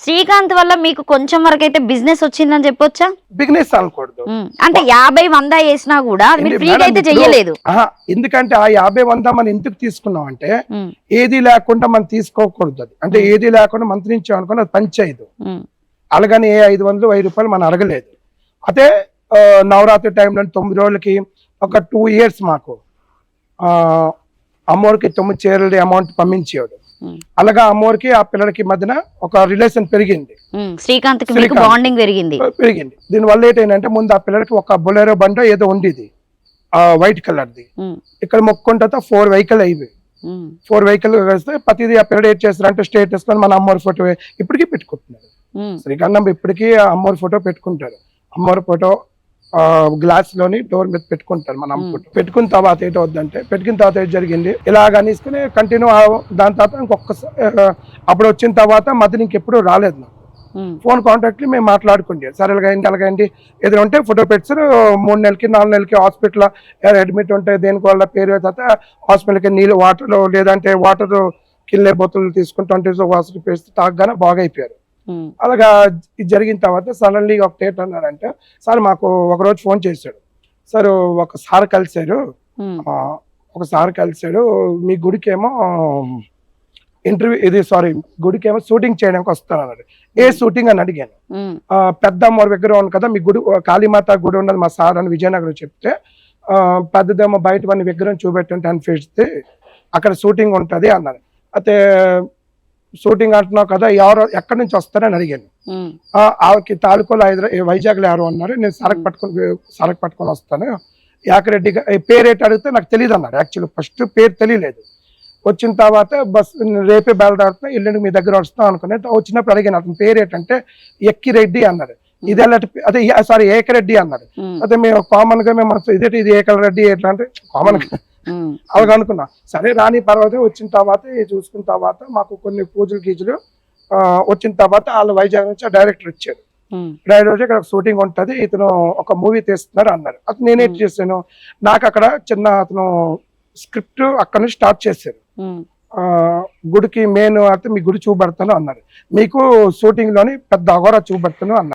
శ్రీకాంత్ వల్ల మీకు కొంచెం వరకు అయితే బిజినెస్ వచ్చిందని చెప్పొచ్చా? బిజినెస్ అనకూడదు. అంటే 50-100 వేసినా కూడా మీరు ఫ్రీగా అయితే చెయ్యలేదు. ఎందుకంటే ఆ 50-100 మనం ఎందుకు తీసుకున్నాం అంటే ఏది లేకుండా మనం తీసుకోకూడదు. అది అంటే ఏది లేకుండా మంత్రించాం అనుకుని అది పంచాయదు. అలాగని ఏ 500-1000 రూపాయలు మనం అడగలేదు. అదే నవరాత్రి టైంలో 9 రోజులకి ఒక 2 years మాకు అమ్మోరికి 9 చీరల అమౌంట్ పంపించేవాడు. అలాగా అమ్మోరికి ఆ పిల్లలకి మధ్యన ఒక రిలేషన్ పెరిగింది. శ్రీకాంత్ బాండింగ్ పెరిగింది. దీనివల్ల ఏంటంటే ముందు ఆ పిల్లలకి ఒక బొలెరో బండో ఏదో ఉండేది వైట్ కలర్ది. ఇక్కడ మొక్కుంటే 4 వెహికల్ అయ్యి 4 వెహికల్ వేస్తే ప్రతిదీ ఆ పిల్లలు ఏం చేస్తారు అంటే స్టేటస్ లో మన అమ్మోరి ఫోటో ఇప్పటికీ పెట్టుకుంటున్నారు. శ్రీకాంత్ ఇప్పటికీ అమ్మోరి ఫోటో పెట్టుకుంటారు. అమ్మోరి ఫోటో గ్లాస్ లోని డోర్ మీద పెట్టుకుంటారు. మన అమ్మ ఫోటో పెట్టుకున్న తర్వాత ఏంటవుద్దంటే పెట్టిన తర్వాత ఏం జరిగింది ఇలాగ తీసుకుని కంటిన్యూ. దాని తర్వాత ఇంకొకసారి అప్పుడు వచ్చిన తర్వాత మధ్య ఇంకెప్పుడు రాలేదు నాకు ఫోన్ కాంటాక్ట్ మేము మాట్లాడుకుంటే సరే అలాగండి ఏదైనా ఉంటే ఫోటో పెట్టారు. 3 నెలలకి 4 నెలలకి హాస్పిటల్ అడ్మిట్ ఉంటే దేనికి వాళ్ళ పేరు తర్వాత హాస్పిటల్కి నీళ్ళు వాటర్ లేదంటే వాటర్ కిల్లే బొత్తులు తీసుకుని 20 వాటర్ పేస్తే తాగగానే బాగా అయిపోయారు. అలాగా ఇది జరిగిన తర్వాత సడన్లీ ఒకటి ఏంటన్నారంటే సార్ మాకు ఒకరోజు ఫోన్ చేశాడు. సార్ ఒక సార్ కలిసాడు మీ గుడికేమో గుడికేమో షూటింగ్ చేయడానికి వస్తాను అన్నాడు. ఏ షూటింగ్ అని అడిగాను. పెద్ద అమ్మవారి దగ్గర ఉంది కదా మీ గుడి కాళీమాత గుడి ఉన్నది మా సార్ అని విజయనగరం చెప్తే పెద్దదేమో బయట మన విగ్రహం చూపెట్టంటే అనిపిస్తే అక్కడ షూటింగ్ ఉంటది అన్నారు. అయితే షూటింగ్ అంటున్నావు కదా ఎవరు ఎక్కడి నుంచి వస్తారని అడిగాను. ఆవిడకి తాలూకాలో వైజాగ్లో ఎవరు అన్నారు. నేను సరకు పట్టుకొని వస్తాను యాకరెడ్డి పేరేటి అడిగితే నాకు తెలియదు అన్నారు. యాక్చువల్లీ ఫస్ట్ పేరు తెలియలేదు. వచ్చిన తర్వాత బస్ రేపే బయలుదేరుతున్నా ఎల్లుండి మీ దగ్గర వస్తాం అనుకునే వచ్చినప్పుడు అడిగాను అతని పేరేటంటే ఎక్కిరెడ్డి అన్నాడు. ఇది అదే సారీ ఏకరెడ్డి అన్నాడు. అదే మేము కామన్ గా మేము ఇది ఏకరెడ్డి ఎట్లా అంటే కామన్ గా అలాగ అనుకున్నా. సరే రాని పర్వాలేదు. వచ్చిన తర్వాత చూసుకున్న తర్వాత మాకు కొన్ని పూజలు గీజులు వచ్చిన తర్వాత వాళ్ళు వైజాగ్ నుంచి డైరెక్టర్ ఇచ్చారు. డైరెక్టర్ ఇక్కడ షూటింగ్ ఉంటది ఇతను ఒక మూవీ తీస్తున్నారు అన్నారు. అతను నేనేం చేశాను నాకు అక్కడ చిన్న అతను స్క్రిప్ట్ అక్కడ నుంచి స్టార్ట్ చేశారు. గుడికి మెయిన్ అయితే మీ గుడి చూపెడతాను అన్నారు. మీకు షూటింగ్ లోని పెద్ద అగోరా చూపెడతాను అన్నారు.